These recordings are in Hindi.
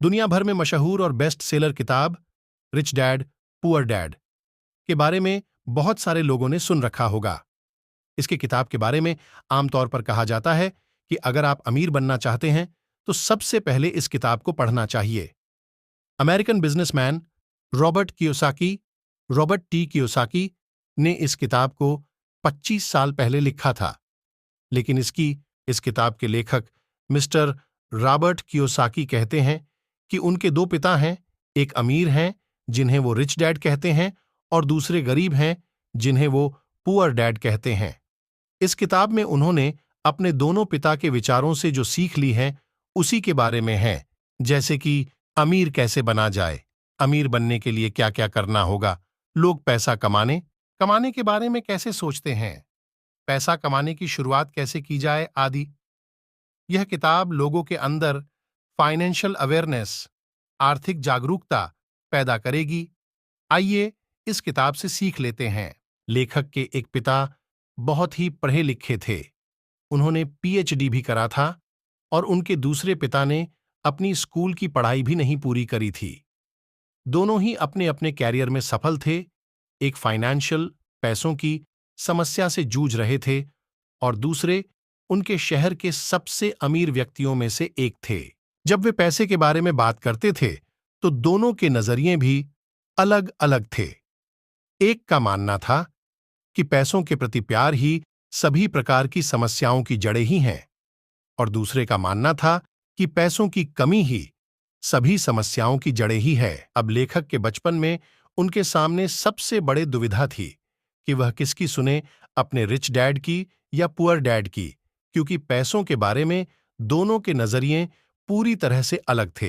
दुनिया भर में मशहूर और बेस्ट सेलर किताब रिच डैड पुअर डैड के बारे में बहुत सारे लोगों ने सुन रखा होगा। इसकी किताब के बारे में आमतौर पर कहा जाता है कि अगर आप अमीर बनना चाहते हैं तो सबसे पहले इस किताब को पढ़ना चाहिए। American businessman Robert T Kiyosaki ने इस किताब को 25 साल पहले लिखा था, लेकिन इस किताब के लेखक मिस्टर रॉबर्ट कियोसाकी कहते हैं कि उनके दो पिता हैं, एक अमीर हैं जिन्हें वो रिच डैड कहते हैं और दूसरे गरीब हैं जिन्हें वो पुअर डैड कहते हैं। इस किताब में उन्होंने अपने दोनों पिता के विचारों से जो सीख ली है उसी के बारे में है, जैसे कि अमीर कैसे बना जाए, अमीर बनने के लिए क्या क्या करना होगा, लोग पैसा कमाने के बारे में कैसे सोचते हैं, पैसा कमाने की शुरुआत कैसे की जाए आदि। यह किताब लोगों के अंदर फाइनेंशियल अवेयरनेस, आर्थिक जागरूकता पैदा करेगी। आइए इस किताब से सीख लेते हैं। लेखक के एक पिता बहुत ही पढ़े लिखे थे, उन्होंने पीएचडी भी करा था और उनके दूसरे पिता ने अपनी स्कूल की पढ़ाई भी नहीं पूरी करी थी। दोनों ही अपने अपने कैरियर में सफल थे, एक फाइनेंशियल पैसों की समस्या से जूझ रहे थे और दूसरे उनके शहर के सबसे अमीर व्यक्तियों में से एक थे। जब वे पैसे के बारे में बात करते थे तो दोनों के नजरिए भी अलग अलग थे। एक का मानना था कि पैसों के प्रति प्यार ही सभी प्रकार की समस्याओं की जड़ें ही हैं, और दूसरे का मानना था कि पैसों की कमी ही सभी समस्याओं की जड़ें ही है। अब लेखक के बचपन में उनके सामने सबसे बड़े दुविधा थी कि वह किसकी सुने, अपने रिच डैड की या पुअर डैड की, क्योंकि पैसों के बारे में दोनों के नजरिए पूरी तरह से अलग थे।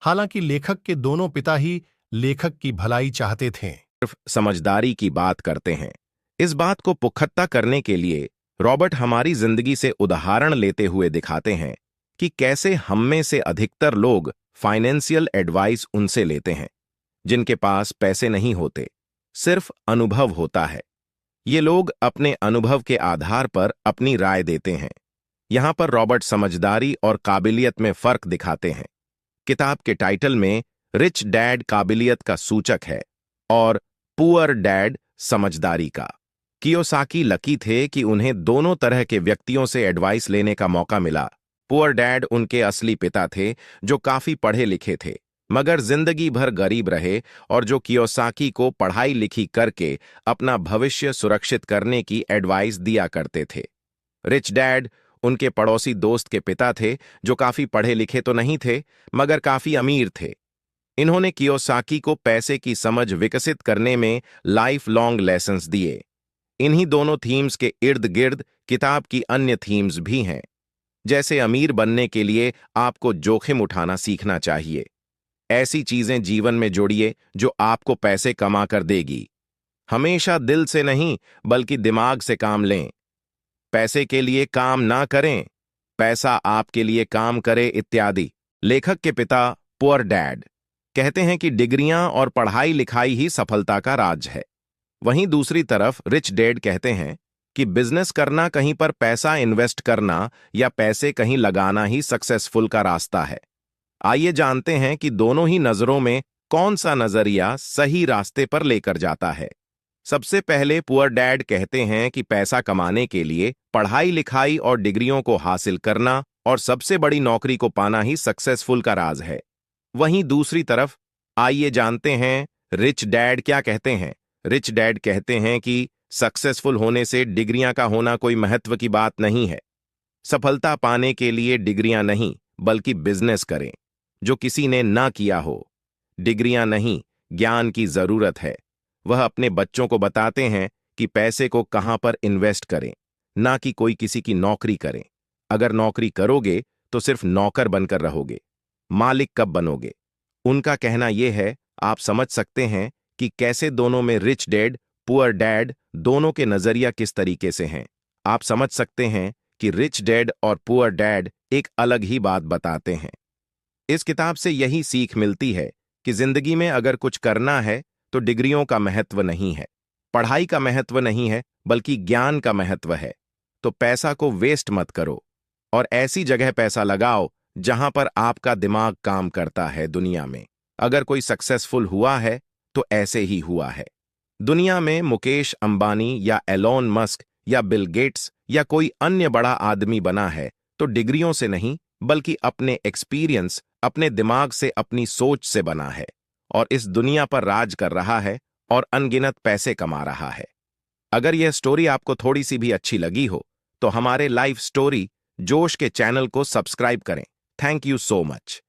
हालांकि लेखक के दोनों पिता ही लेखक की भलाई चाहते थे। सिर्फ समझदारी की बात करते हैं। इस बात को पुख्ता करने के लिए रॉबर्ट हमारी जिंदगी से उदाहरण लेते हुए दिखाते हैं कि कैसे हम में से अधिकतर लोग फाइनेंशियल एडवाइस उनसे लेते हैं जिनके पास पैसे नहीं होते, सिर्फ अनुभव होता है। ये लोग अपने अनुभव के आधार पर अपनी राय देते हैं। यहां पर रॉबर्ट समझदारी और काबिलियत में फर्क दिखाते हैं। किताब के टाइटल में रिच डैड काबिलियत का सूचक है और पुअर डैड समझदारी का। कियोसाकी लकी थे कि उन्हें दोनों तरह के व्यक्तियों से एडवाइस लेने का मौका मिला। पुअर डैड उनके असली पिता थे जो काफी पढ़े लिखे थे मगर जिंदगी भर गरीब रहे और जो कियोसाकी को पढ़ाई लिखी करके अपना भविष्य सुरक्षित करने की एडवाइस दिया करते थे। रिच डैड उनके पड़ोसी दोस्त के पिता थे जो काफी पढ़े लिखे तो नहीं थे मगर काफी अमीर थे। इन्होंने कियोसाकी को पैसे की समझ विकसित करने में लाइफ लॉन्ग लेसन्स दिए। इन्हीं दोनों थीम्स के इर्द गिर्द किताब की अन्य थीम्स भी हैं, जैसे अमीर बनने के लिए आपको जोखिम उठाना सीखना चाहिए। ऐसी चीजें जीवन में जोड़िए जो आपको पैसे कमा कर देगी। हमेशा दिल से नहीं बल्कि दिमाग से काम लें। पैसे के लिए काम ना करें, पैसा आपके लिए काम करे इत्यादि। लेखक के पिता पुअर डैड कहते हैं कि डिग्रियां और पढ़ाई लिखाई ही सफलता का राज है। वहीं दूसरी तरफ रिच डैड कहते हैं कि बिजनेस करना, कहीं पर पैसा इन्वेस्ट करना या पैसे कहीं लगाना ही सक्सेसफुल का रास्ता है। आइए जानते हैं कि दोनों ही नजरों में कौन सा नजरिया सही रास्ते पर लेकर जाता है। सबसे पहले पुअर डैड कहते हैं कि पैसा कमाने के लिए पढ़ाई लिखाई और डिग्रियों को हासिल करना और सबसे बड़ी नौकरी को पाना ही सक्सेसफुल का राज है। वहीं दूसरी तरफ आइए जानते हैं रिच डैड क्या कहते हैं। रिच डैड कहते हैं कि सक्सेसफुल होने से डिग्रियां का होना कोई महत्व की बात नहीं है। सफलता पाने के लिए डिग्रियां नहीं बल्कि बिजनेस करें जो किसी ने ना किया हो। डिग्रियां नहीं, ज्ञान की जरूरत है। वह अपने बच्चों को बताते हैं कि पैसे को कहां पर इन्वेस्ट करें, ना कि कोई किसी की नौकरी करें। अगर नौकरी करोगे तो सिर्फ नौकर बनकर रहोगे, मालिक कब बनोगे। उनका कहना यह है, आप समझ सकते हैं कि कैसे दोनों में रिच डैड पुअर डैड दोनों के नजरिया किस तरीके से हैं। आप समझ सकते हैं कि रिच डैड और पुअर डैड एक अलग ही बात बताते हैं। इस किताब से यही सीख मिलती है कि जिंदगी में अगर कुछ करना है तो डिग्रियों का महत्व नहीं है, पढ़ाई का महत्व नहीं है, बल्कि ज्ञान का महत्व है। तो पैसा को वेस्ट मत करो और ऐसी जगह पैसा लगाओ जहां पर आपका दिमाग काम करता है दुनिया में। अगर कोई सक्सेसफुल हुआ है तो ऐसे ही हुआ है। दुनिया में मुकेश अंबानी या एलोन मस्क या बिल गेट्स या कोई अन्य बड़ा आदमी बना है तो डिग्रियों से नहीं, बल्कि अपने एक्सपीरियंस, अपने दिमाग से, अपनी सोच से बना है, और इस दुनिया पर राज कर रहा है और अनगिनत पैसे कमा रहा है। अगर यह स्टोरी आपको थोड़ी सी भी अच्छी लगी हो तो हमारे लाइफ स्टोरी जोश के चैनल को सब्सक्राइब करें। Thank you so much.